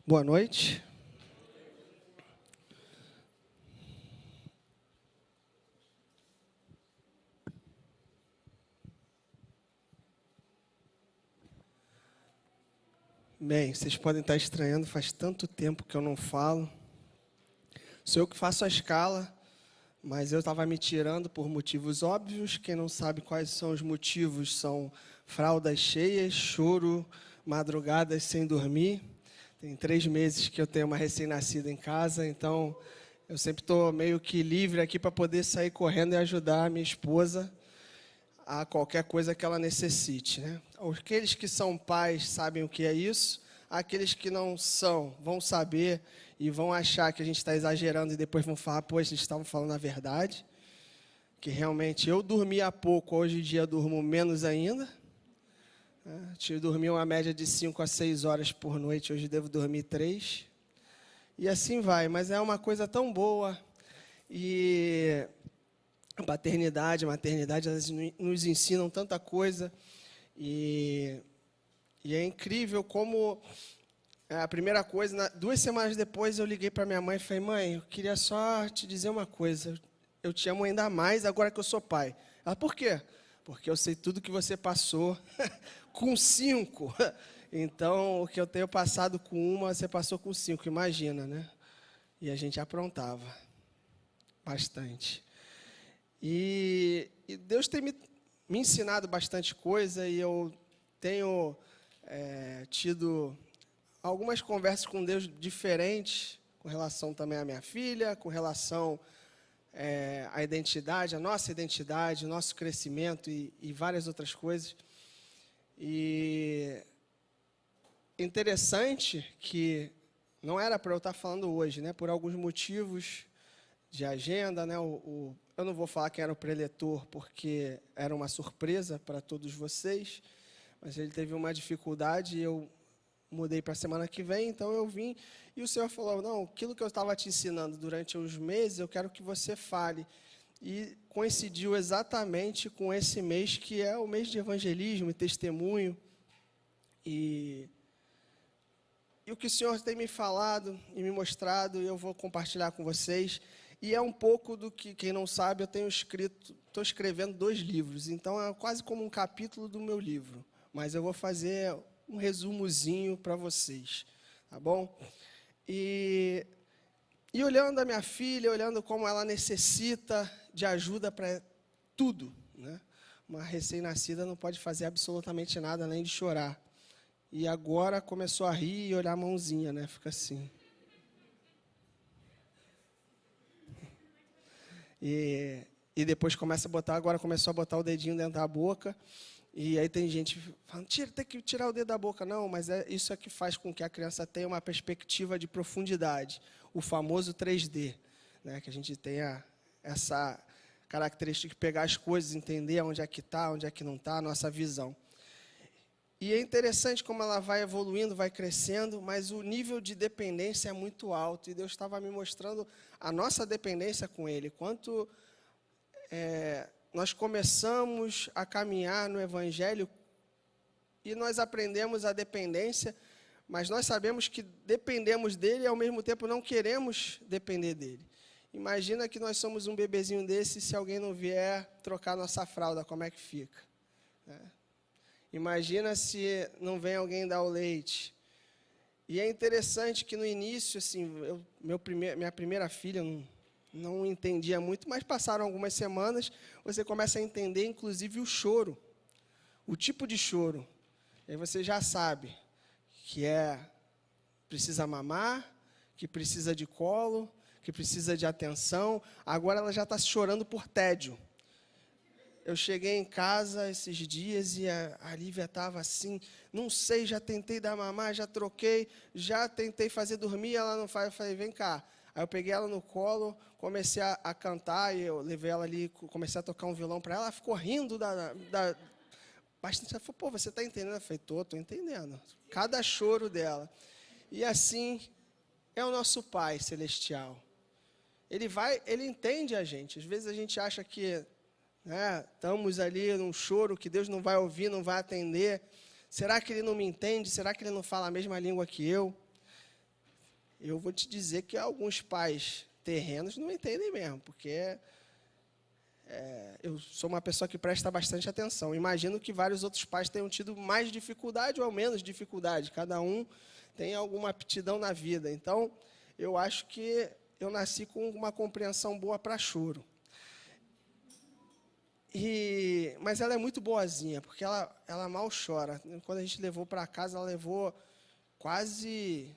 Boa noite. Bem, vocês podem estar estranhando, faz tanto tempo que eu não falo. Sou eu que faço a escala, mas eu estava me tirando por motivos óbvios. Quem não sabe quais são os motivos são fraldas cheias, choro, madrugadas sem dormir. Tem 3 meses que eu tenho uma recém-nascida em casa, então eu sempre estou meio que livre aqui para poder sair correndo e ajudar a minha esposa a qualquer coisa que ela necessite, né? Aqueles que são pais sabem o que é isso, aqueles que não são vão saber e vão achar que a gente está exagerando e depois vão falar, pô, eles estavam falando a verdade, que realmente eu dormia pouco, hoje em dia eu durmo menos ainda. Eu dormia uma média de 5 a 6 horas por noite, hoje devo dormir 3. E assim vai, mas é uma coisa tão boa. E a paternidade, a maternidade, elas nos ensinam tanta coisa. E é incrível como a primeira coisa, 2 semanas depois eu liguei para minha mãe e falei, mãe, eu queria só te dizer uma coisa, eu te amo ainda mais agora que eu sou pai. Ela, por quê? Porque eu sei tudo que você passou com 5. Então, o que eu tenho passado com uma, você passou com 5, imagina, né? E a gente aprontava bastante. E Deus tem me ensinado bastante coisa e eu tenho tido algumas conversas com Deus diferentes, com relação também à minha filha, com relação à identidade, a nossa identidade, o nosso crescimento e várias outras coisas. E interessante que não era para eu estar falando hoje, né? Por alguns motivos de agenda, né? Eu não vou falar quem era o preletor, porque era uma surpresa para todos vocês, mas ele teve uma dificuldade e eu mudei para a semana que vem, então eu vim e o Senhor falou, não, aquilo que eu estava te ensinando durante os meses, eu quero que você fale. E coincidiu exatamente com esse mês, que é o mês de evangelismo e testemunho. E o que o Senhor tem me falado e me mostrado, eu vou compartilhar com vocês. E é um pouco do que, quem não sabe, eu tenho estou escrevendo 2 livros, então é quase como um capítulo do meu livro. Mas eu vou fazer um resumozinho para vocês, tá bom? E olhando a minha filha, olhando como ela necessita de ajuda para tudo, né? Uma recém-nascida não pode fazer absolutamente nada além de chorar. E agora começou a rir e olhar a mãozinha, né? Fica assim. E depois agora começou a botar o dedinho dentro da boca. E aí tem gente falando, tem que tirar o dedo da boca. Não, mas isso é que faz com que a criança tenha uma perspectiva de profundidade. O famoso 3D, né? Que a gente tenha essa característica de pegar as coisas, entender onde é que está, onde é que não está, a nossa visão. E é interessante como ela vai evoluindo, vai crescendo, mas o nível de dependência é muito alto. E Deus estava me mostrando a nossa dependência com Ele. Quanto nós começamos a caminhar no Evangelho e nós aprendemos a dependência, mas nós sabemos que dependemos dEle e, ao mesmo tempo, não queremos depender dEle. Imagina que nós somos um bebezinho desse e se alguém não vier trocar nossa fralda, como é que fica? Imagina se não vem alguém dar o leite. E é interessante que no início, assim, minha primeira filha não entendia muito, mas passaram algumas semanas, você começa a entender, inclusive, o choro, o tipo de choro. E aí você já sabe que precisa mamar, que precisa de colo, que precisa de atenção. Agora ela já está chorando por tédio. Eu cheguei em casa esses dias e a Lívia estava assim, não sei, já tentei dar mamar, já troquei, já tentei fazer dormir, ela não faz. Eu falei, vem cá. Aí eu peguei ela no colo, comecei a cantar, e eu levei ela ali, comecei a tocar um violão para ela, ela ficou rindo bastante. Ela falou, pô, você está entendendo? Eu falei, estou entendendo. Cada choro dela. E assim é o nosso Pai Celestial. Ele entende a gente. Às vezes a gente acha que estamos ali num choro que Deus não vai ouvir, não vai atender. Será que Ele não me entende? Será que Ele não fala a mesma língua que eu? eu vou te dizer que alguns pais terrenos não entendem mesmo, porque eu sou uma pessoa que presta bastante atenção. Imagino que vários outros pais tenham tido mais dificuldade ou menos dificuldade. Cada um tem alguma aptidão na vida. Então, eu acho que eu nasci com uma compreensão boa para choro. Mas ela é muito boazinha, porque ela mal chora. Quando a gente levou para casa, ela levou quase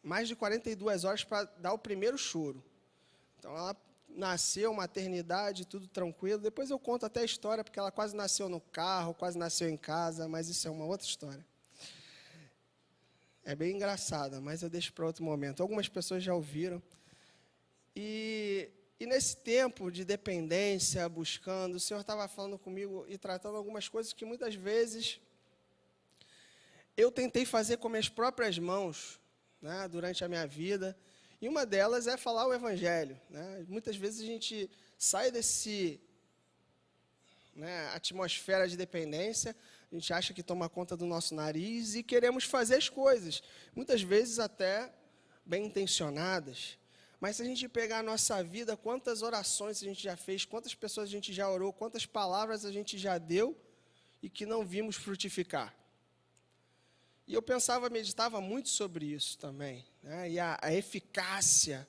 mais de 42 horas para dar o primeiro choro. Então, ela nasceu, maternidade, tudo tranquilo. Depois eu conto até a história, porque ela quase nasceu no carro, quase nasceu em casa, mas isso é uma outra história. É bem engraçada, mas eu deixo para outro momento. Algumas pessoas já ouviram. E nesse tempo de dependência, buscando, o Senhor estava falando comigo e tratando algumas coisas que muitas vezes eu tentei fazer com minhas próprias mãos, né, durante a minha vida. E uma delas é falar o Evangelho, né? Muitas vezes a gente sai desse, né, atmosfera de dependência, a gente acha que toma conta do nosso nariz e queremos fazer as coisas, muitas vezes até bem intencionadas. Mas se a gente pegar a nossa vida, quantas orações a gente já fez, quantas pessoas a gente já orou, quantas palavras a gente já deu e que não vimos frutificar. E eu pensava, meditava muito sobre isso também, né? E a eficácia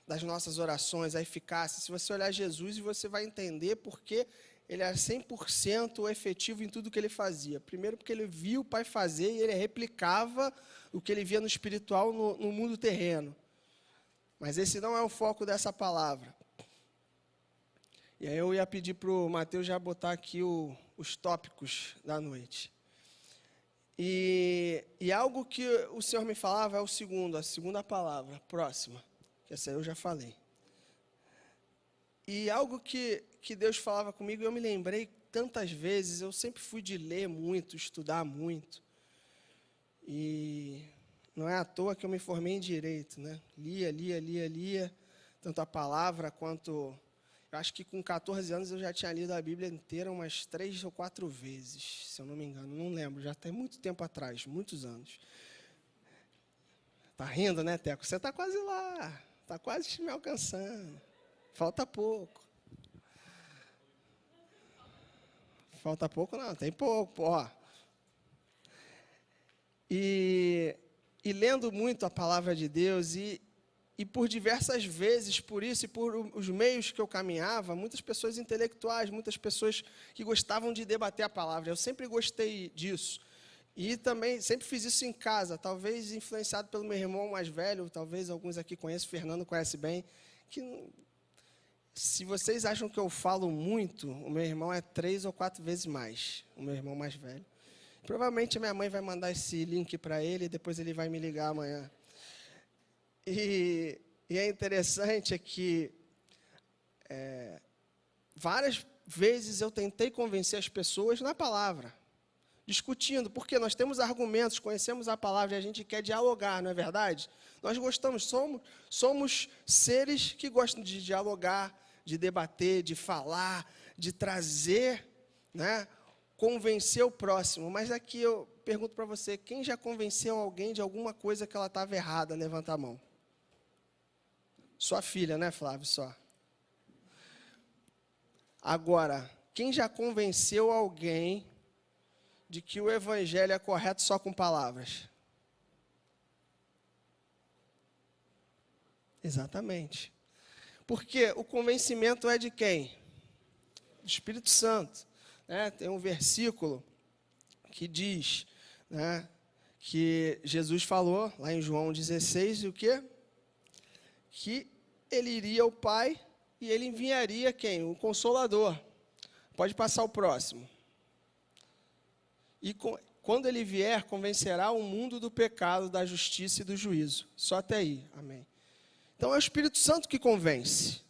das nossas orações, a eficácia. Se você olhar Jesus, você vai entender porque ele era 100% efetivo em tudo que ele fazia. Primeiro porque ele via o Pai fazer e ele replicava o que ele via no espiritual no mundo terreno. Mas esse não é o foco dessa palavra. E aí eu ia pedir para o Mateus já botar aqui os tópicos da noite. E algo que o Senhor me falava é a segunda palavra, próxima, que essa eu já falei. E algo que Deus falava comigo, eu me lembrei tantas vezes, eu sempre fui de ler muito, estudar muito. E não é à toa que eu me formei em Direito, né? Lia, tanto a palavra quanto... Eu acho que com 14 anos eu já tinha lido a Bíblia inteira umas 3 ou 4 vezes, se eu não me engano, não lembro, já tem muito tempo atrás, muitos anos. Tá rindo, né, Teco? Você está quase lá, está quase me alcançando. Falta pouco. Falta pouco não, tem pouco, ó. E lendo muito a palavra de Deus e por diversas vezes, por isso e por os meios que eu caminhava, muitas pessoas intelectuais, muitas pessoas que gostavam de debater a palavra. Eu sempre gostei disso. E também sempre fiz isso em casa, talvez influenciado pelo meu irmão mais velho, talvez alguns aqui conheçam, o Fernando conhece bem, que se vocês acham que eu falo muito, o meu irmão é 3 ou 4 vezes mais, o meu irmão mais velho. Provavelmente a minha mãe vai mandar esse link para ele e depois ele vai me ligar amanhã. E é interessante que várias vezes eu tentei convencer as pessoas na palavra, discutindo, porque nós temos argumentos, conhecemos a palavra e a gente quer dialogar, não é verdade? Nós gostamos, somos seres que gostam de dialogar, de debater, de falar, de trazer, né, convencer o próximo. Mas aqui eu pergunto para você, quem já convenceu alguém de alguma coisa que ela estava errada? Levanta a mão. Sua filha, né, Flávio? Só. Agora, quem já convenceu alguém de que o evangelho é correto só com palavras? Exatamente. Porque o convencimento é de quem? Do Espírito Santo. Né? Tem um versículo que diz, né, que Jesus falou, lá em João 16, e o quê? Que ele iria ao Pai e ele enviaria quem? O Consolador. Pode passar o próximo. E quando ele vier, convencerá o mundo do pecado, da justiça e do juízo. Só até aí. Amém. Então é o Espírito Santo que convence.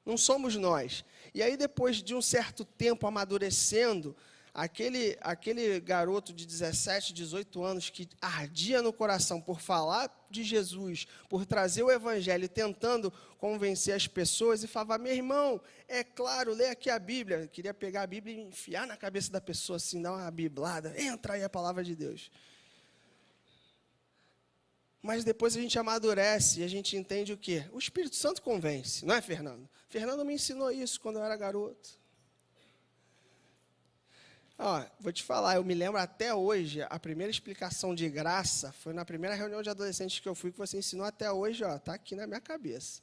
Não somos nós. E aí, depois de um certo tempo amadurecendo, aquele garoto de 17, 18 anos que ardia no coração por falar de Jesus, por trazer o evangelho, tentando convencer as pessoas, e falava, meu irmão, é claro, lê aqui a Bíblia. Eu queria pegar a Bíblia e enfiar na cabeça da pessoa, assim, dar uma biblada, entra aí a palavra de Deus. mas depois a gente amadurece e a gente entende o quê? O Espírito Santo convence, não é, Fernando? Fernando me ensinou isso quando eu era garoto. Ó, vou te falar, eu me lembro até hoje, a primeira explicação de graça foi na primeira reunião de adolescentes que eu fui, que você ensinou até hoje, ó, tá aqui na minha cabeça.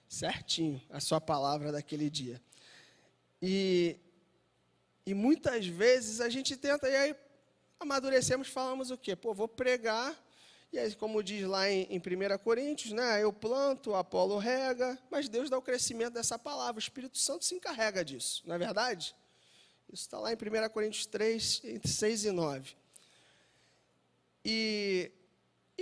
Certinho, a sua palavra daquele dia. E muitas vezes a gente tenta, e aí amadurecemos, falamos o quê? Pô, vou pregar, e aí, como diz lá em 1 Coríntios, né, eu planto, Apolo rega, mas Deus dá o crescimento dessa palavra, o Espírito Santo se encarrega disso, não é verdade? Isso está lá em 1 Coríntios 3, entre 6 e 9. E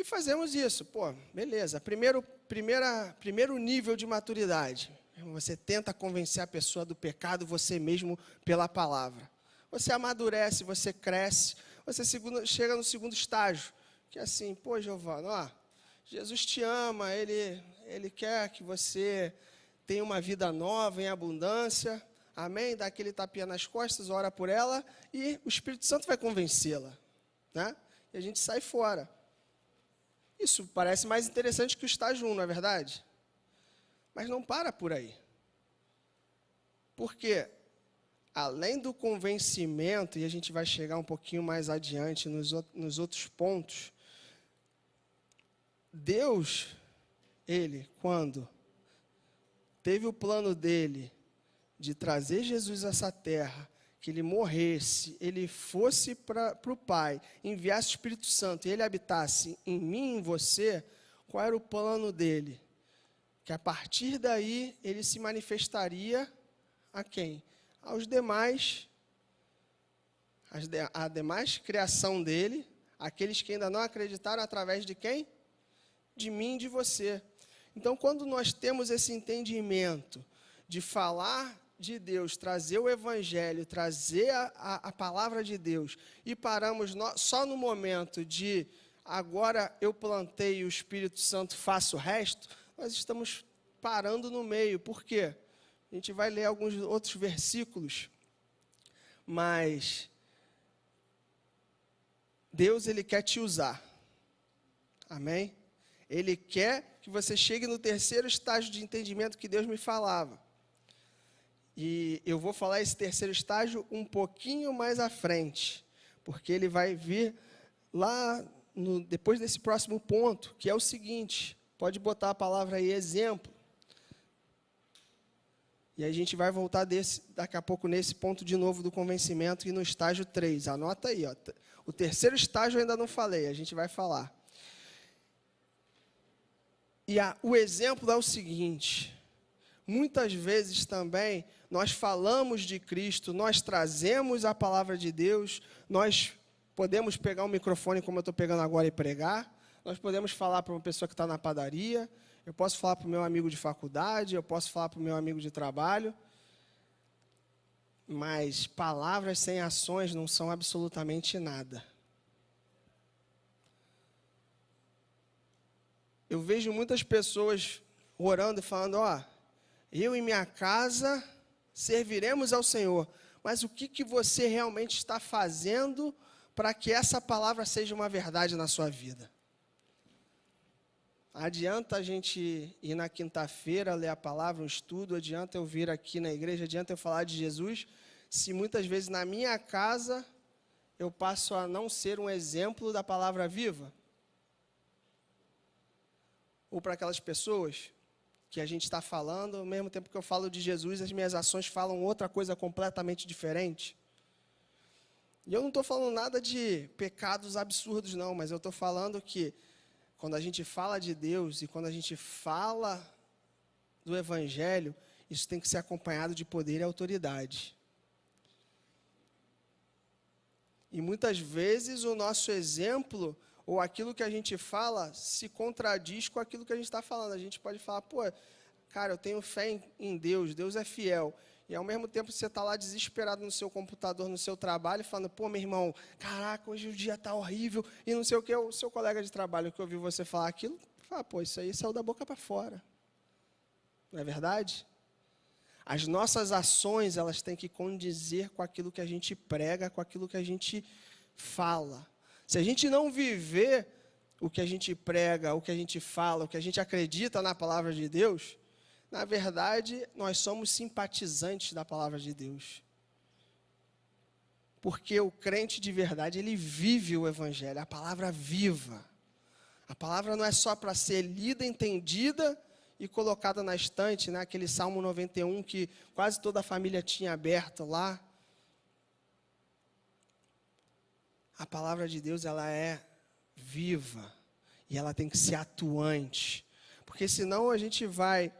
fazemos isso. Pô, beleza. Primeiro nível de maturidade. Você tenta convencer a pessoa do pecado você mesmo pela palavra. Você amadurece, você cresce. Você chega no segundo estágio, que é assim, pô, Giovana, ó, Jesus te ama, Ele quer que você tenha uma vida nova, em abundância. Amém? Dá aquele tapinha nas costas, ora por ela e o Espírito Santo vai convencê-la, né? E a gente sai fora. Isso parece mais interessante que o estágio 1, não é verdade? Mas não para por aí. Porque, além do convencimento, e a gente vai chegar um pouquinho mais adiante nos outros pontos, Deus, Ele, quando teve o plano dele, de trazer Jesus a essa terra, que Ele morresse, Ele fosse para o Pai, enviasse o Espírito Santo e Ele habitasse em mim e em você, qual era o plano dele? Que a partir daí Ele se manifestaria a quem? Aos demais, a demais criação dele, aqueles que ainda não acreditaram, através de quem? De mim e de você. Então, quando nós temos esse entendimento de falar de Deus, trazer o Evangelho, trazer a palavra de Deus, e paramos só no momento de agora eu plantei e o Espírito Santo faça o resto, nós estamos parando no meio. Por quê? A gente vai ler alguns outros versículos, mas Deus, Ele quer te usar. Amém? Ele quer que você chegue no terceiro estágio de entendimento que Deus me falava. E eu vou falar esse terceiro estágio um pouquinho mais à frente, porque ele vai vir lá depois desse próximo ponto, que é o seguinte, pode botar a palavra aí, exemplo. E a gente vai voltar daqui a pouco nesse ponto de novo do convencimento e no estágio 3. Anota aí, ó. O terceiro estágio eu ainda não falei, a gente vai falar. E o exemplo é o seguinte: muitas vezes também nós falamos de Cristo, nós trazemos a palavra de Deus, nós podemos pegar um microfone como eu estou pegando agora e pregar, nós podemos falar para uma pessoa que está na padaria, eu posso falar para o meu amigo de faculdade, eu posso falar para o meu amigo de trabalho, mas palavras sem ações não são absolutamente nada. Eu vejo muitas pessoas orando e falando, ó, eu e minha casa serviremos ao Senhor. Mas o que você realmente está fazendo para que essa palavra seja uma verdade na sua vida? Adianta a gente ir na quinta-feira, ler a palavra, um estudo, adianta eu vir aqui na igreja, adianta eu falar de Jesus, se muitas vezes na minha casa eu passo a não ser um exemplo da palavra viva? Ou para aquelas pessoas que a gente está falando, ao mesmo tempo que eu falo de Jesus, as minhas ações falam outra coisa completamente diferente. E eu não estou falando nada de pecados absurdos, não, mas eu estou falando que quando a gente fala de Deus e quando a gente fala do Evangelho, isso tem que ser acompanhado de poder e autoridade. E muitas vezes o nosso exemplo, ou aquilo que a gente fala, se contradiz com aquilo que a gente está falando. A gente pode falar, pô, cara, eu tenho fé em Deus, Deus é fiel. E ao mesmo tempo você está lá desesperado no seu computador, no seu trabalho, falando, pô, meu irmão, caraca, hoje o dia está horrível, e não sei o que, o seu colega de trabalho que ouviu você falar aquilo, fala, pô, isso aí saiu da boca para fora. Não é verdade? As nossas ações, elas têm que condizer com aquilo que a gente prega, com aquilo que a gente fala. Se a gente não viver o que a gente prega, o que a gente fala, o que a gente acredita na palavra de Deus, na verdade, nós somos simpatizantes da palavra de Deus. Porque o crente de verdade, ele vive o evangelho, a palavra viva. A palavra não é só para ser lida, entendida e colocada na estante, né? Aquele Salmo 91 que quase toda a família tinha aberto lá. A palavra de Deus, ela é viva e ela tem que ser atuante. Porque senão a gente vai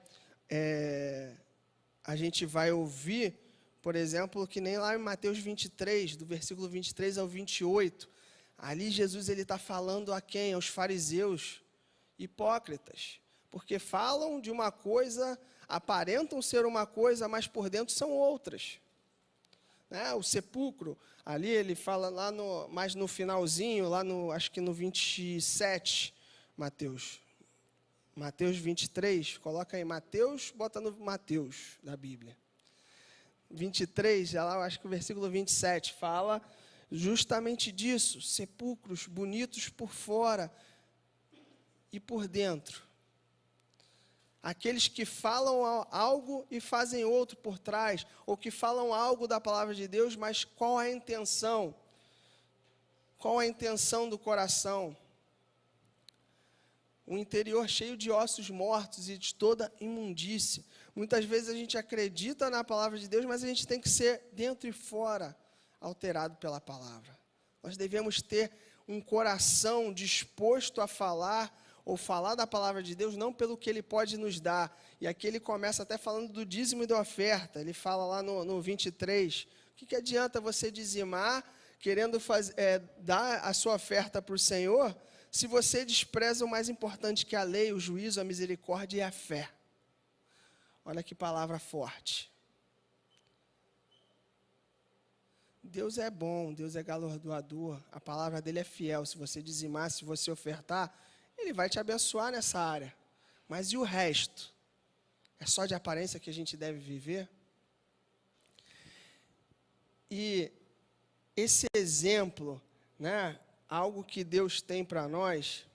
ouvir, por exemplo, que nem lá em Mateus 23, do versículo 23 ao 28, ali Jesus está falando a quem? Aos fariseus hipócritas, porque falam de uma coisa, aparentam ser uma coisa, mas por dentro são outras. Né? O sepulcro, ali ele fala lá mais no finalzinho, acho que no 27, Mateus 23, coloca aí Mateus, bota no Mateus da Bíblia. 23, lá eu acho que o versículo 27 fala justamente disso, sepulcros bonitos por fora e por dentro. Aqueles que falam algo e fazem outro por trás, ou que falam algo da palavra de Deus, mas qual a intenção? Qual a intenção do coração? O interior cheio de ossos mortos e de toda imundícia. Muitas vezes a gente acredita na palavra de Deus, mas a gente tem que ser dentro e fora alterado pela palavra. Nós devemos ter um coração disposto a falar ou falar da palavra de Deus, não pelo que Ele pode nos dar. E aqui ele começa até falando do dízimo e da oferta. Ele fala lá no 23, o que adianta você dizimar, querendo dar a sua oferta para o Senhor, se você despreza o mais importante que é a lei, o juízo, a misericórdia e a fé. Olha que palavra forte. Deus é bom, Deus é galardoador, a palavra dele é fiel. Se você dizimar, se você ofertar, ele vai te abençoar nessa área. Mas e o resto? É só de aparência que a gente deve viver? E esse exemplo, né, algo que Deus tem para nós,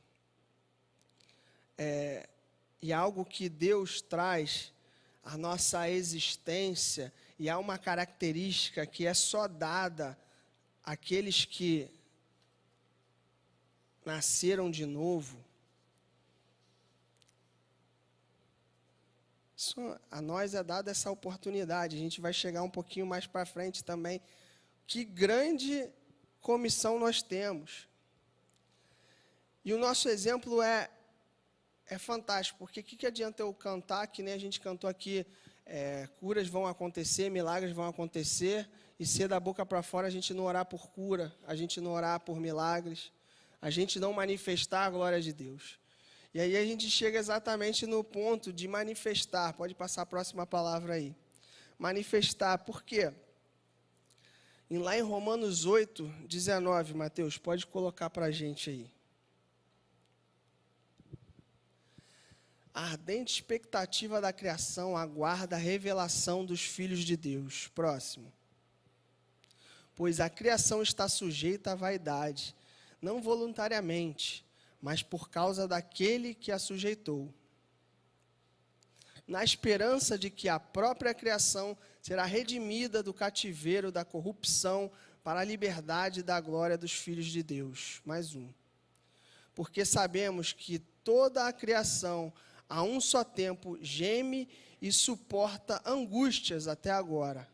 e algo que Deus traz à nossa existência, e há uma característica que é só dada àqueles que nasceram de novo. A nós é dada essa oportunidade, a gente vai chegar um pouquinho mais para frente também. Que grande comissão nós temos. E o nosso exemplo é fantástico, porque o que adianta eu cantar, que nem a gente cantou aqui, curas vão acontecer, milagres vão acontecer, e ser da boca para fora a gente não orar por cura, a gente não orar por milagres, a gente não manifestar a glória de Deus. E aí a gente chega exatamente no ponto de manifestar. Pode passar a próxima palavra aí. Manifestar, por quê? Lá em Romanos 8, 19, Mateus, pode colocar para a gente aí. A ardente expectativa da criação aguarda a revelação dos filhos de Deus. Próximo. Pois a criação está sujeita à vaidade, não voluntariamente, mas por causa daquele que a sujeitou, na esperança de que a própria criação será redimida do cativeiro da corrupção para a liberdade da glória dos filhos de Deus. Mais um. Porque sabemos que toda a criação, a um só tempo, geme e suporta angústias até agora.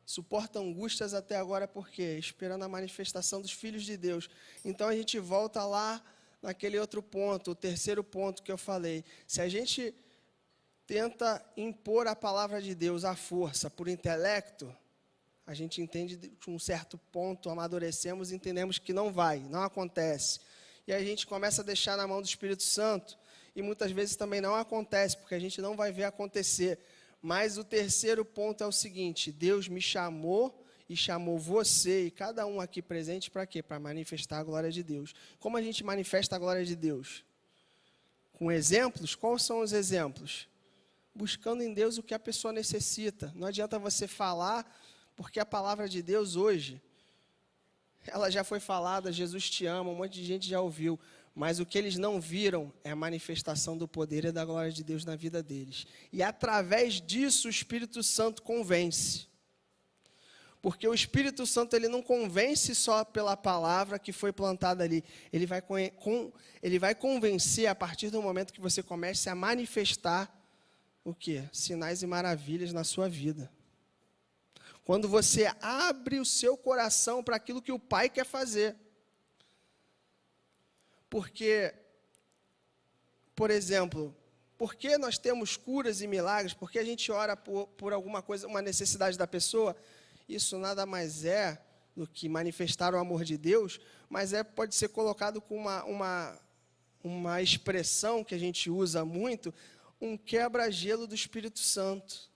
Suporta angústias até agora por quê? Esperando a manifestação dos filhos de Deus. Então a gente volta lá naquele outro ponto, o terceiro ponto que eu falei. Se a gente tenta impor a palavra de Deus à força, por intelecto, a gente entende de um certo ponto, amadurecemos e entendemos que não acontece. E aí a gente começa a deixar na mão do Espírito Santo, e muitas vezes também não acontece, porque a gente não vai ver acontecer. Mas o terceiro ponto é o seguinte: Deus me chamou e chamou você e cada um aqui presente para quê? Para manifestar a glória de Deus. Como a gente manifesta a glória de Deus? Com exemplos? Quais são os exemplos? Buscando em Deus o que a pessoa necessita. Não adianta você falar, porque a palavra de Deus hoje, ela já foi falada, Jesus te ama, um monte de gente já ouviu. Mas o que eles não viram é a manifestação do poder e da glória de Deus na vida deles. E através disso o Espírito Santo convence. Porque o Espírito Santo ele não convence só pela palavra que foi plantada ali. Ele vai convencer a partir do momento que você comece a manifestar o quê? Sinais e maravilhas na sua vida. Quando você abre o seu coração para aquilo que o Pai quer fazer. Porque, por exemplo, por que nós temos curas e milagres? Porque a gente ora por alguma coisa, uma necessidade da pessoa. Isso nada mais é do que manifestar o amor de Deus, mas pode ser colocado com uma expressão que a gente usa muito, um quebra-gelo do Espírito Santo,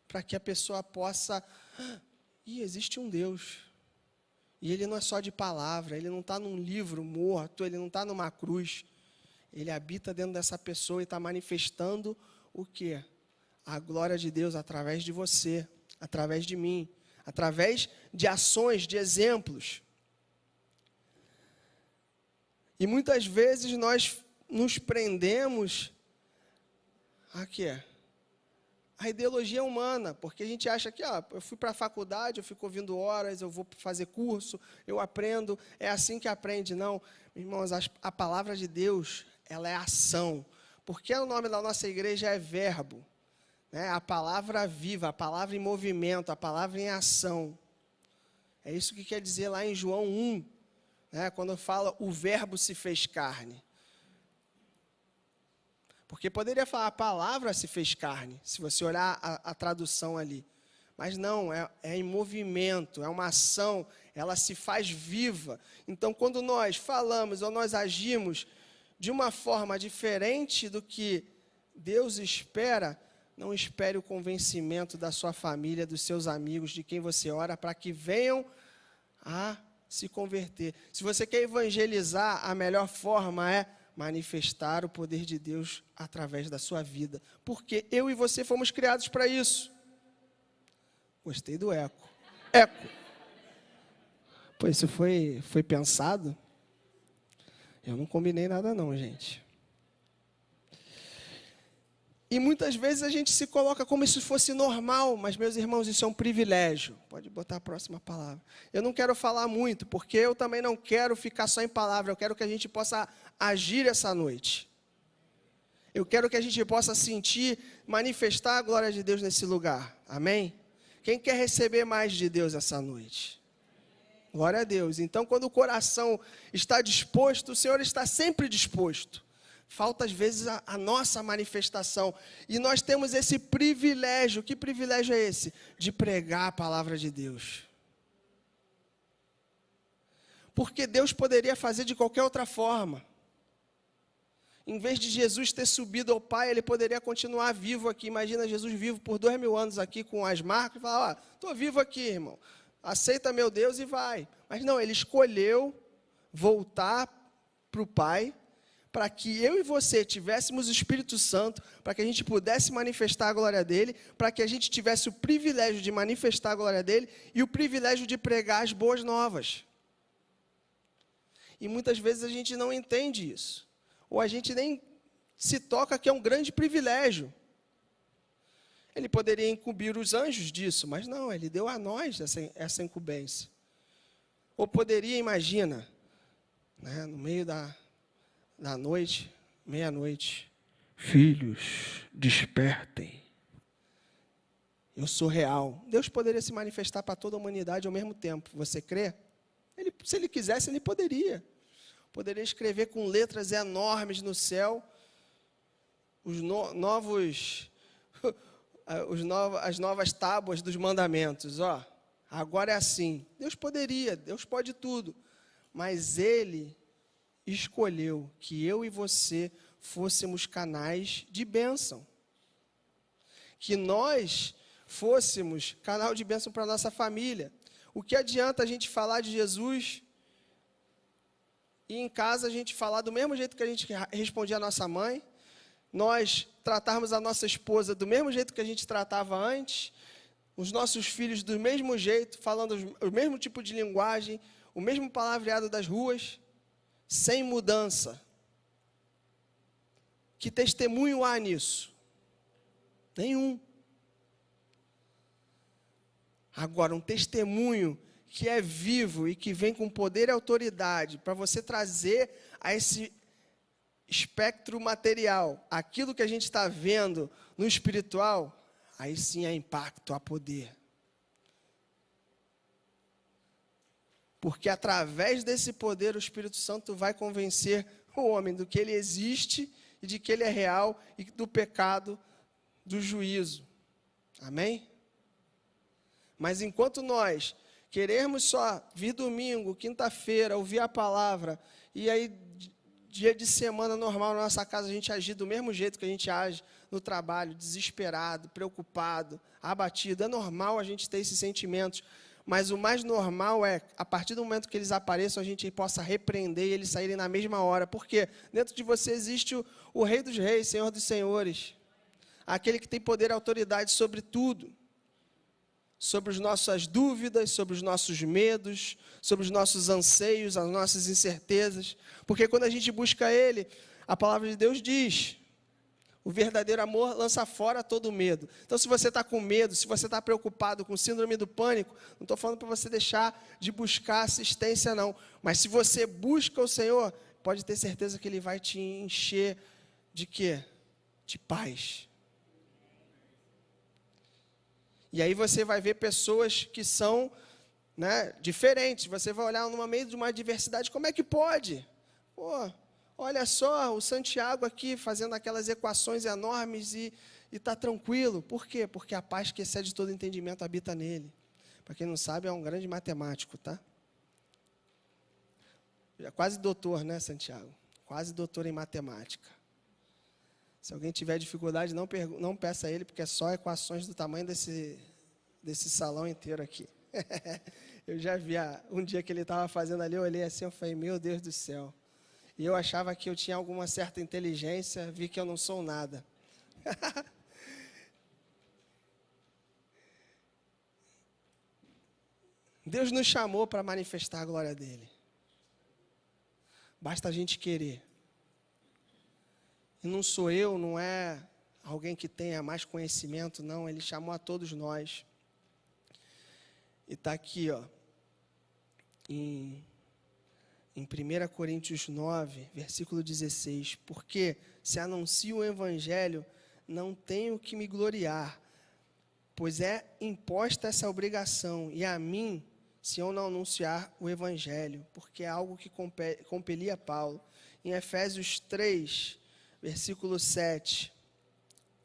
para que a pessoa possa... existe um Deus. E Ele não é só de palavra, Ele não está num livro morto, Ele não está numa cruz. Ele habita dentro dessa pessoa e está manifestando o quê? A glória de Deus através de você, através de mim, através de ações, de exemplos. E muitas vezes nós nos prendemos a quê? A ideologia humana, porque a gente acha que eu fui para a faculdade, eu fico ouvindo horas, eu vou fazer curso, eu aprendo, é assim que aprende. Não, irmãos, a palavra de Deus, ela é ação. Porque o nome da nossa igreja é verbo, né? A palavra viva, a palavra em movimento, a palavra em ação. É isso que quer dizer lá em João 1, né? Quando fala o verbo se fez carne. Porque poderia falar, a palavra se fez carne, se você olhar a tradução ali. Mas não, é em movimento, é uma ação, ela se faz viva. Então, quando nós falamos ou nós agimos de uma forma diferente do que Deus espera, não espere o convencimento da sua família, dos seus amigos, de quem você ora, para que venham a se converter. Se você quer evangelizar, a melhor forma é manifestar o poder de Deus através da sua vida. Porque eu e você fomos criados para isso. Gostei do eco. Eco. Pô, isso foi pensado? Eu não combinei nada não, gente. E muitas vezes a gente se coloca como se fosse normal, mas, meus irmãos, isso é um privilégio. Pode botar a próxima palavra. Eu não quero falar muito, porque eu também não quero ficar só em palavra, eu quero que a gente possa agir essa noite. Eu quero que a gente possa sentir, manifestar a glória de Deus nesse lugar. Amém? Quem quer receber mais de Deus essa noite? Glória a Deus. Então, quando o coração está disposto, o Senhor está sempre disposto. Falta, às vezes, a nossa manifestação. E nós temos esse privilégio. Que privilégio é esse? De pregar a palavra de Deus. Porque Deus poderia fazer de qualquer outra forma. Em vez de Jesus ter subido ao Pai, Ele poderia continuar vivo aqui. Imagina Jesus vivo por 2000 anos aqui com as marcas. E falar, estou vivo aqui, irmão. Aceita meu Deus e vai. Mas não, Ele escolheu voltar para o Pai, para que eu e você tivéssemos o Espírito Santo, para que a gente pudesse manifestar a glória dEle, para que a gente tivesse o privilégio de manifestar a glória dEle e o privilégio de pregar as boas novas. E muitas vezes a gente não entende isso. Ou a gente nem se toca que é um grande privilégio. Ele poderia incumbir os anjos disso, mas não, Ele deu a nós essa incumbência. Ou poderia, imagina, né, no meio da noite, meia-noite, filhos, despertem. Eu sou real. Deus poderia se manifestar para toda a humanidade ao mesmo tempo. Você crê? Se Ele quisesse, Ele poderia. Poderia escrever com letras enormes no céu as novas tábuas dos mandamentos. Agora é assim. Deus poderia, Deus pode tudo. Mas Ele escolheu que eu e você fôssemos canais de bênção. Que nós fôssemos canal de bênção para a nossa família. O que adianta a gente falar de Jesus e em casa a gente falar do mesmo jeito que a gente respondia a nossa mãe, nós tratarmos a nossa esposa do mesmo jeito que a gente tratava antes, os nossos filhos do mesmo jeito, falando o mesmo tipo de linguagem, o mesmo palavreado das ruas, sem mudança. Que testemunho há nisso? Nenhum. Agora, um testemunho que é vivo e que vem com poder e autoridade para você trazer a esse espectro material aquilo que a gente está vendo no espiritual, aí sim há impacto, há poder. Porque através desse poder o Espírito Santo vai convencer o homem do que ele existe e de que ele é real e do pecado, do juízo. Amém? Mas enquanto nós queremos só vir domingo, quinta-feira, ouvir a palavra, e aí dia de semana normal na nossa casa a gente agir do mesmo jeito que a gente age no trabalho, desesperado, preocupado, abatido. É normal a gente ter esses sentimentos, mas o mais normal é, a partir do momento que eles apareçam, a gente possa repreender e eles saírem na mesma hora. Porque dentro de você existe o Rei dos Reis, Senhor dos Senhores, aquele que tem poder e autoridade sobre tudo. Sobre as nossas dúvidas, sobre os nossos medos, sobre os nossos anseios, as nossas incertezas. Porque quando a gente busca Ele, a palavra de Deus diz, o verdadeiro amor lança fora todo medo. Então, se você está com medo, se você está preocupado com síndrome do pânico, não estou falando para você deixar de buscar assistência, não. Mas se você busca o Senhor, pode ter certeza que Ele vai te encher de quê? De paz. E aí você vai ver pessoas que são, né, diferentes. Você vai olhar no meio de uma diversidade, como é que pode? Pô, olha só o Santiago aqui fazendo aquelas equações enormes e está tranquilo. Por quê? Porque a paz que excede todo entendimento habita nele. Para quem não sabe, é um grande matemático, tá? Já quase doutor, né, Santiago? Quase doutor em matemática. Se alguém tiver dificuldade, não peça a ele, porque é só equações do tamanho desse salão inteiro aqui. Eu já vi, um dia que ele estava fazendo ali, eu olhei assim, eu falei, meu Deus do céu. E eu achava que eu tinha alguma certa inteligência, vi que eu não sou nada. Deus nos chamou para manifestar a glória dele. Basta a gente querer. E não sou eu, não é alguém que tenha mais conhecimento, não. Ele chamou a todos nós. E está aqui, ó, em 1 Coríntios 9, versículo 16. Porque se anuncio o evangelho, não tenho que me gloriar, pois é imposta essa obrigação, e a mim, se eu não anunciar o evangelho, porque é algo que compelia Paulo. Em Efésios 3, versículo 7,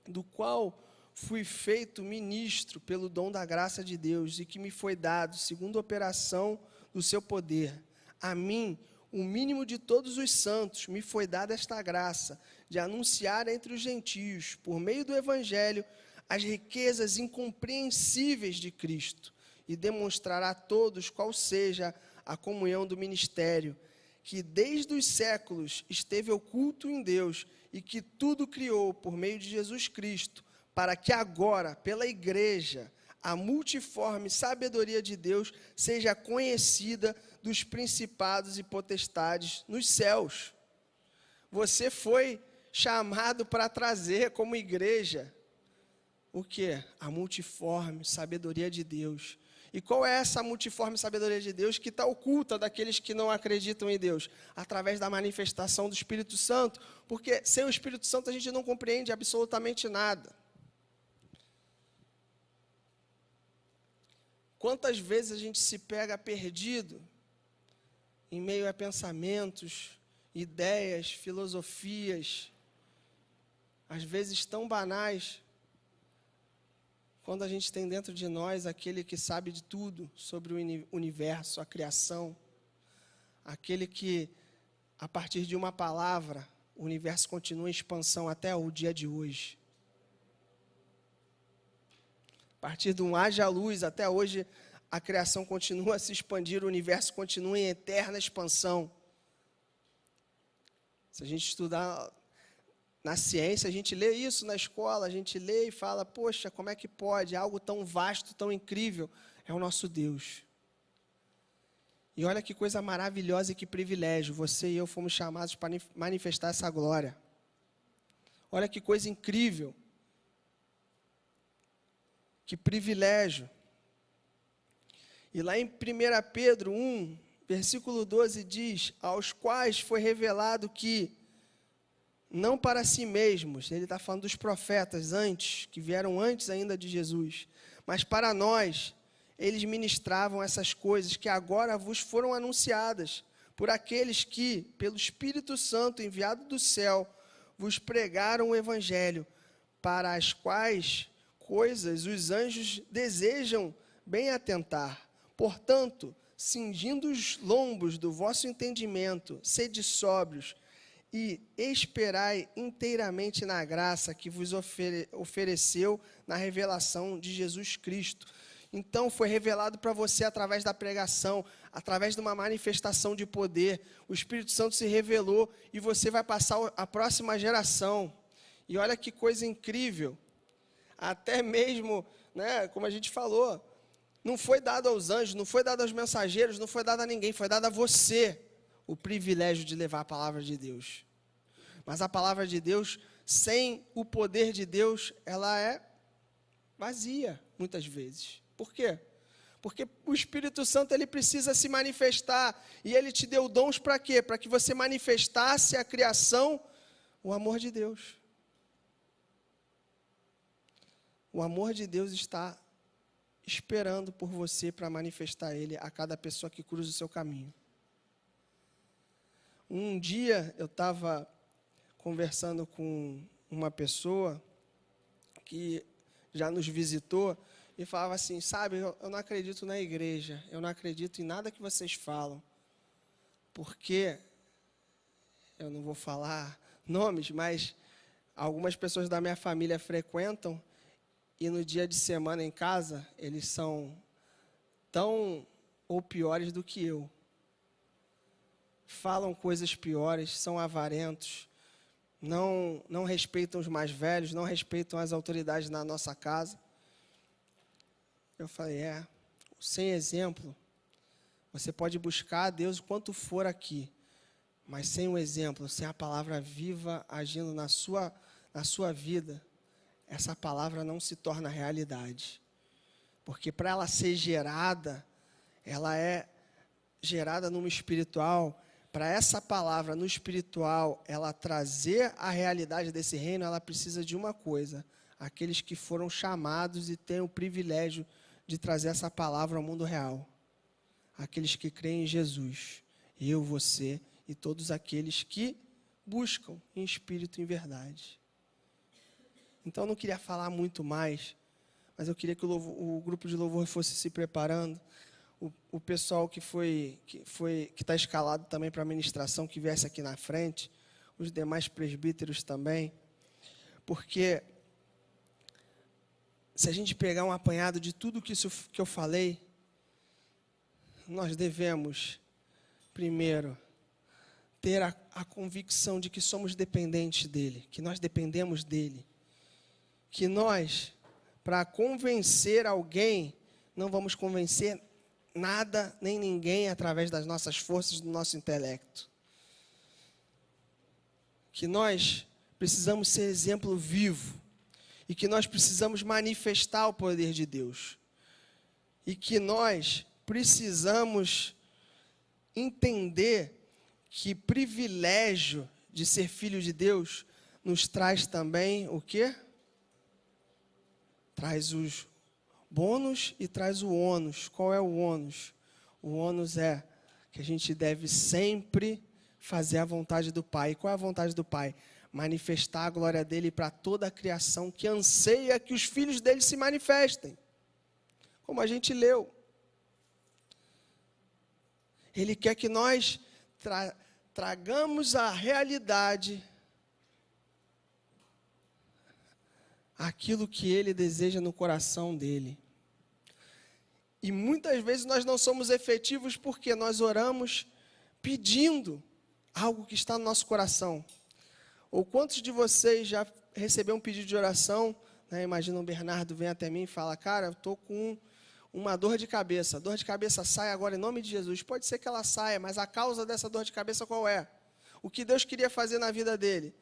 do qual fui feito ministro pelo dom da graça de Deus, e que me foi dado, segundo a operação do seu poder. A mim, o mínimo de todos os santos, me foi dada esta graça, de anunciar entre os gentios, por meio do evangelho, as riquezas incompreensíveis de Cristo, e demonstrar a todos qual seja a comunhão do ministério, que desde os séculos esteve oculto em Deus, e que tudo criou por meio de Jesus Cristo, para que agora, pela igreja, a multiforme sabedoria de Deus seja conhecida dos principados e potestades nos céus. Você foi chamado para trazer como igreja o quê? A multiforme sabedoria de Deus. E qual é essa multiforme sabedoria de Deus que está oculta daqueles que não acreditam em Deus? Através da manifestação do Espírito Santo, porque sem o Espírito Santo a gente não compreende absolutamente nada. Quantas vezes a gente se pega perdido em meio a pensamentos, ideias, filosofias, às vezes tão banais, quando a gente tem dentro de nós aquele que sabe de tudo sobre o universo, a criação, aquele que, a partir de uma palavra, o universo continua em expansão até o dia de hoje. A partir de um haja luz, até hoje, a criação continua a se expandir, o universo continua em eterna expansão. Se a gente estudar na ciência, a gente lê isso na escola, a gente lê e fala, poxa, como é que pode? Algo tão vasto, tão incrível. É o nosso Deus. E olha que coisa maravilhosa e que privilégio. Você e eu fomos chamados para manifestar essa glória. Olha que coisa incrível. Que privilégio. E lá em 1 Pedro 1, versículo 12 diz, aos quais foi revelado que, não para si mesmos, ele está falando dos profetas antes, que vieram antes ainda de Jesus, mas para nós, eles ministravam essas coisas que agora vos foram anunciadas, por aqueles que, pelo Espírito Santo enviado do céu, vos pregaram o Evangelho, para as quais coisas os anjos desejam bem atentar. Portanto, cingindo os lombos do vosso entendimento, sede sóbrios e esperai inteiramente na graça que vos ofereceu na revelação de Jesus Cristo. Então, foi revelado para você através da pregação, através de uma manifestação de poder. O Espírito Santo se revelou e você vai passar a próxima geração. E olha que coisa incrível. Até mesmo, né, como a gente falou, não foi dado aos anjos, não foi dado aos mensageiros, não foi dado a ninguém, foi dado a você o privilégio de levar a palavra de Deus. Mas a palavra de Deus, sem o poder de Deus, ela é vazia, muitas vezes. Por quê? Porque o Espírito Santo, ele precisa se manifestar, e ele te deu dons para quê? Para que você manifestasse a criação, o amor de Deus. O amor de Deus está esperando por você para manifestar ele a cada pessoa que cruza o seu caminho. Um dia eu estava conversando com uma pessoa que já nos visitou e falava assim, sabe, eu não acredito na igreja, eu não acredito em nada que vocês falam, porque, eu não vou falar nomes, mas algumas pessoas da minha família frequentam e no dia de semana em casa, eles são tão ou piores do que eu. Falam coisas piores, são avarentos, não respeitam os mais velhos, não respeitam as autoridades na nossa casa. Eu falei, sem exemplo, você pode buscar a Deus o quanto for aqui, mas sem o exemplo, sem a palavra viva agindo na sua vida, essa palavra não se torna realidade. Porque para ela ser gerada, ela é gerada no espiritual. Para essa palavra no espiritual, ela trazer a realidade desse reino, ela precisa de uma coisa. Aqueles que foram chamados e têm o privilégio de trazer essa palavra ao mundo real. Aqueles que creem em Jesus. Eu, você e todos aqueles que buscam em espírito e em verdade. Então, eu não queria falar muito mais, mas eu queria que o grupo de louvor fosse se preparando. O pessoal que está escalado também para a ministração, que viesse aqui na frente, os demais presbíteros também, porque se a gente pegar um apanhado de tudo que eu falei, nós devemos, primeiro, ter a convicção de que somos dependentes dEle, que nós dependemos dEle, que nós, para convencer alguém, não vamos convencer nada nem ninguém através das nossas forças, do nosso intelecto. Que nós precisamos ser exemplo vivo e que nós precisamos manifestar o poder de Deus. E que nós precisamos entender que privilégio de ser filho de Deus nos traz também o quê? Traz os bônus e traz o ônus. Qual é o ônus? O ônus é que a gente deve sempre fazer a vontade do Pai. E qual é a vontade do Pai? Manifestar a glória dele para toda a criação que anseia que os filhos dele se manifestem. Como a gente leu. Ele quer que nós tragamos a realidade aquilo que ele deseja no coração dele. E muitas vezes nós não somos efetivos porque nós oramos pedindo algo que está no nosso coração. Ou quantos de vocês já receberam um pedido de oração, né? Imagina o Bernardo vem até mim e fala, cara, eu estou com uma dor de cabeça. A dor de cabeça sai agora em nome de Jesus. Pode ser que ela saia, mas a causa dessa dor de cabeça qual é? O que Deus queria fazer na vida dele?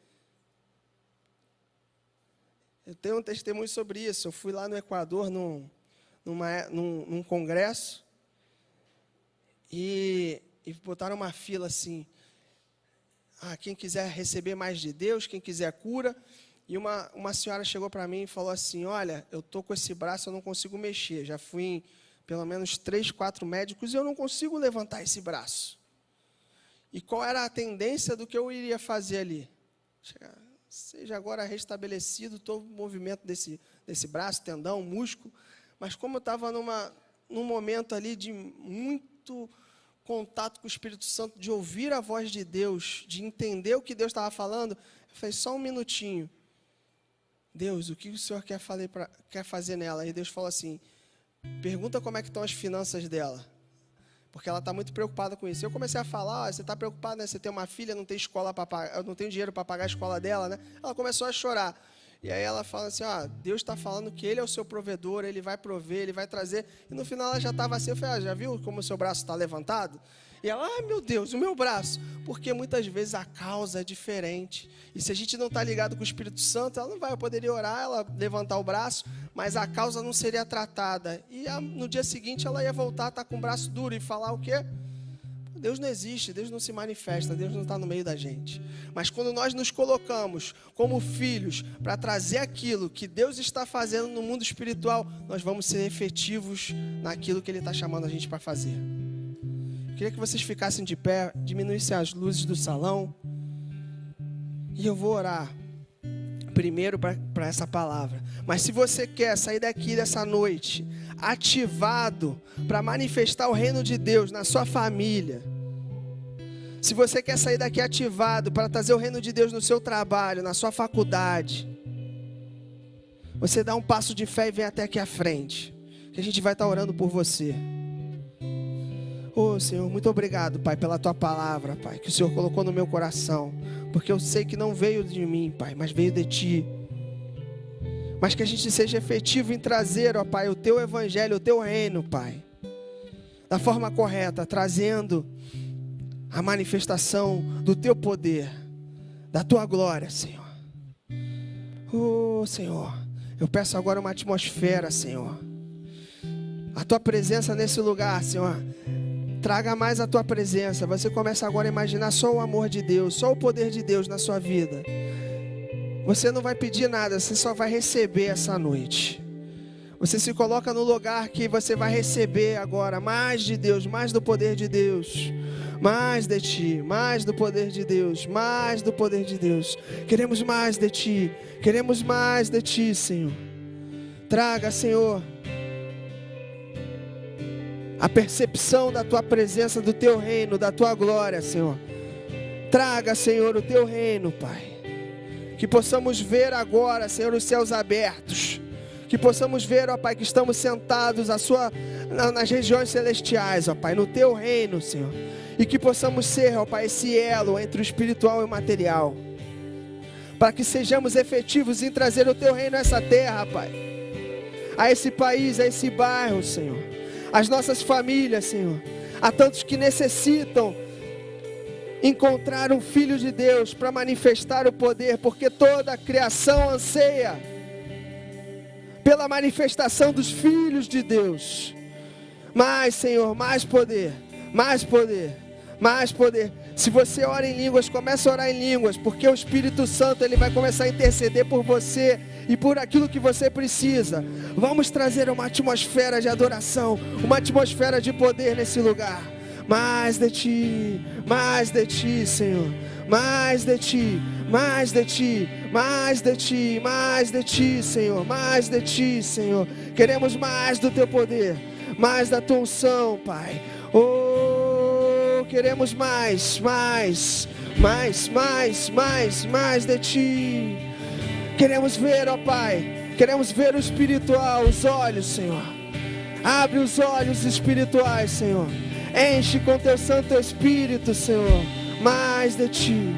Eu tenho um testemunho sobre isso. Eu fui lá no Equador, num congresso, e botaram uma fila assim, quem quiser receber mais de Deus, quem quiser cura. E uma senhora chegou para mim e falou assim, olha, eu estou com esse braço, eu não consigo mexer. Já fui em pelo menos 3, 4 médicos e eu não consigo levantar esse braço. E qual era a tendência do que eu iria fazer ali? Seja agora restabelecido todo o movimento desse braço, tendão, músculo. Mas como eu estava num momento ali de muito contato com o Espírito Santo, de ouvir a voz de Deus, de entender o que Deus estava falando, eu falei, só um minutinho. Deus, o que o Senhor quer fazer nela? E Deus falou assim, pergunta como é que estão as finanças dela. Porque ela está muito preocupada com isso. Eu comecei a falar, você está preocupada, né? Você tem uma filha, não tem escola para pagar, não tem dinheiro para pagar a escola dela, né? Ela começou a chorar. E aí ela fala assim, Deus está falando que Ele é o seu provedor, Ele vai prover, Ele vai trazer. E no final ela já estava assim, eu falei, já viu como o seu braço está levantado? E ela, meu Deus, o meu braço. Porque muitas vezes a causa é diferente. E se a gente não está ligado com o Espírito Santo, ela não vai poder orar, ela levantar o braço, mas a causa não seria tratada. E no dia seguinte ela ia voltar a estar com o braço duro e falar o quê? Deus não existe, Deus não se manifesta, Deus não está no meio da gente. Mas quando nós nos colocamos como filhos para trazer aquilo que Deus está fazendo no mundo espiritual, nós vamos ser efetivos naquilo que Ele está chamando a gente para fazer. Eu queria que vocês ficassem de pé, diminuíssem as luzes do salão. E eu vou orar primeiro para essa palavra. Mas se você quer sair daqui dessa noite ativado para manifestar o reino de Deus na sua família, se você quer sair daqui ativado para trazer o reino de Deus no seu trabalho, na sua faculdade, você dá um passo de fé e vem até aqui à frente, que a gente vai estar orando por você. Senhor, muito obrigado, Pai, pela Tua palavra, Pai, que o Senhor colocou no meu coração, porque eu sei que não veio de mim, Pai, mas veio de Ti. Mas que a gente seja efetivo em trazer, ó Pai, o Teu Evangelho, o Teu reino, Pai, da forma correta, trazendo a manifestação do Teu poder, da Tua glória, Senhor. Senhor, eu peço agora uma atmosfera, Senhor. A Tua presença nesse lugar, Senhor. Traga mais a Tua presença. Você começa agora a imaginar só o amor de Deus, só o poder de Deus na sua vida. Você não vai pedir nada, você só vai receber essa noite. Você se coloca no lugar que você vai receber agora mais de Deus, mais do poder de Deus, mais de Ti, mais do poder de Deus, mais do poder de Deus. Queremos mais de Ti, queremos mais de Ti, Senhor. Traga, Senhor, a percepção da Tua presença, do Teu reino, da Tua glória, Senhor. Traga, Senhor, o Teu reino, Pai. Que possamos ver agora, Senhor, os céus abertos. Que possamos ver, ó Pai, que estamos sentados nas regiões celestiais, ó Pai, no Teu reino, Senhor. E que possamos ser, ó Pai, esse elo entre o espiritual e o material. Para que sejamos efetivos em trazer o Teu reino a essa terra, Pai. A esse país, a esse bairro, Senhor. As nossas famílias, Senhor. Há tantos que necessitam encontrar um Filho de Deus para manifestar o poder, porque toda a criação anseia pela manifestação dos filhos de Deus. Mais, Senhor, mais poder, mais poder, mais poder. Se você ora em línguas, comece a orar em línguas, porque o Espírito Santo ele vai começar a interceder por você e por aquilo que você precisa. Vamos trazer uma atmosfera de adoração, uma atmosfera de poder nesse lugar. Mais de Ti, Senhor. Mais de Ti, mais de Ti, mais de Ti, mais de Ti, Senhor. Mais de Ti, Senhor. Queremos mais do Teu poder, mais da Tua unção, Pai. Queremos mais de Ti. Queremos ver, ó Pai, queremos ver o espiritual, os olhos, Senhor. Abre os olhos espirituais, Senhor. Enche com Teu Santo Espírito, Senhor. Mais de Ti,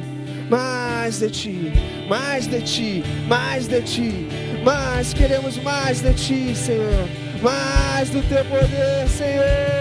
mais de Ti, mais de Ti, mais de Ti. Mas queremos mais de Ti, Senhor, mais do Teu poder, Senhor.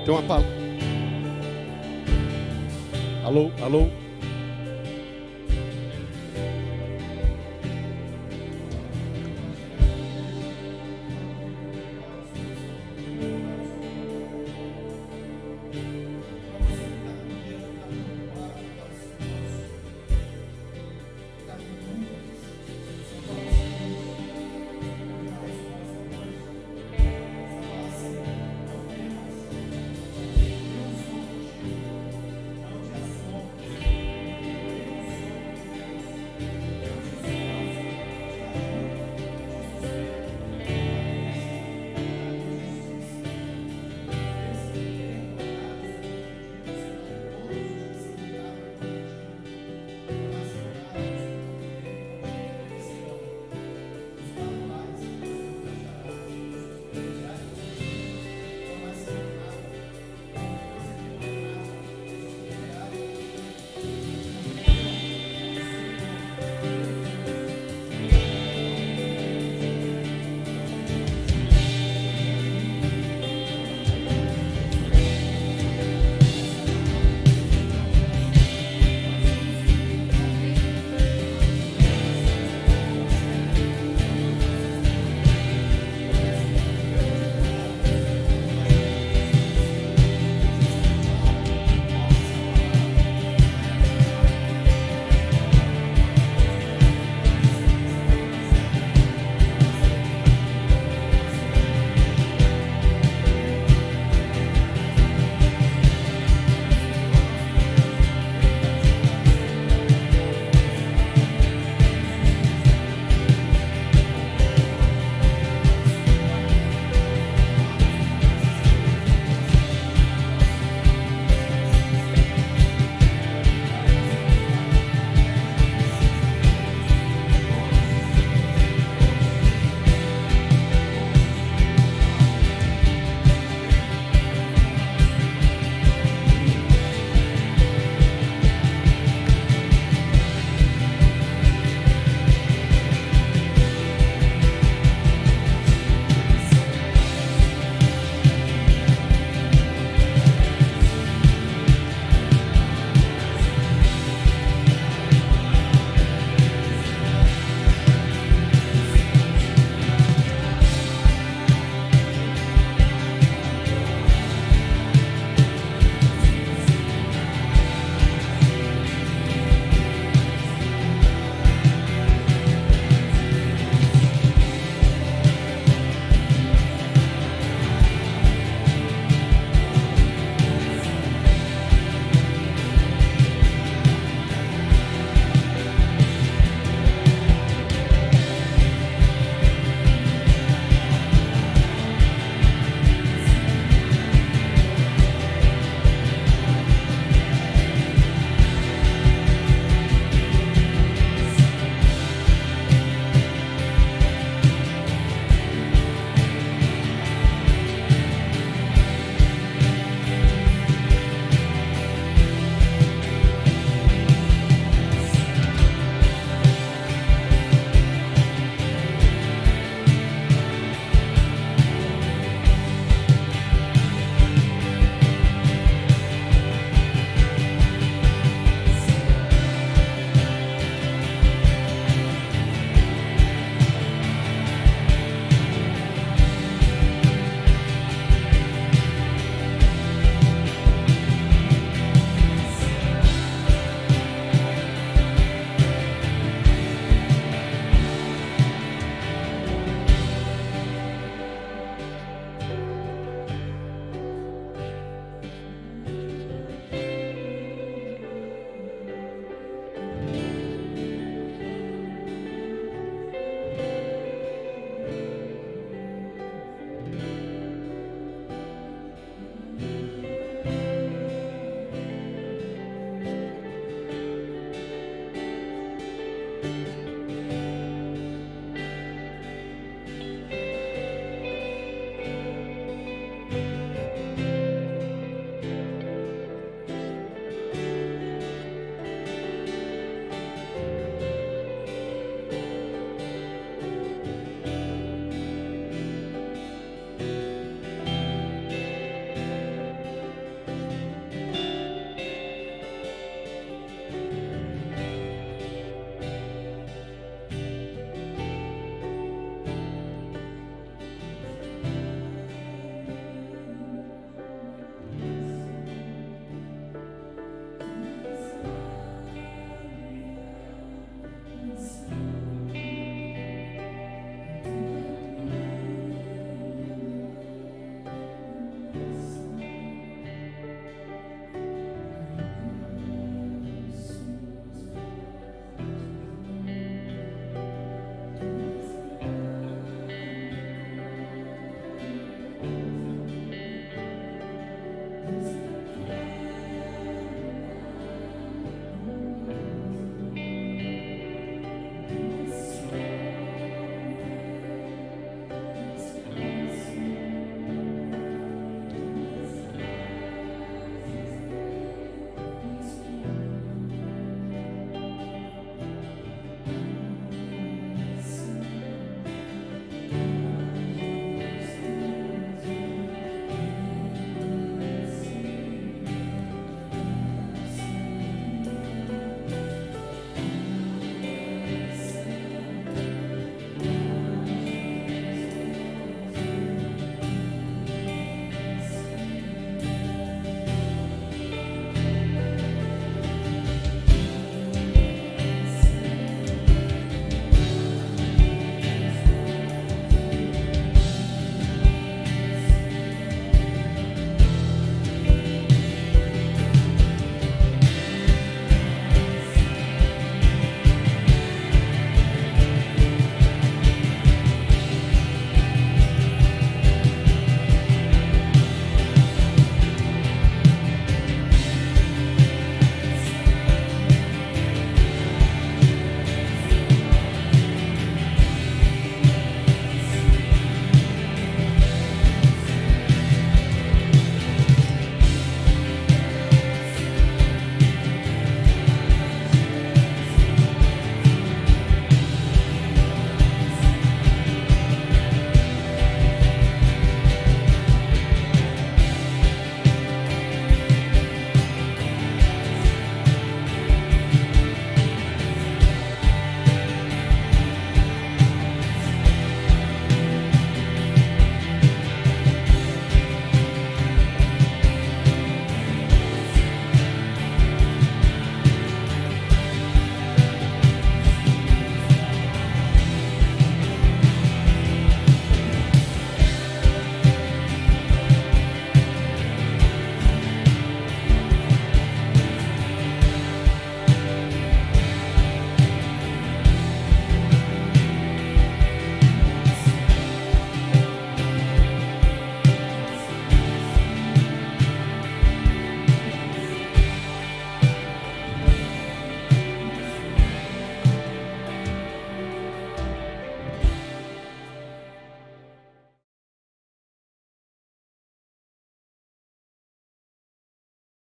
Tem uma palavra. Alô, alô.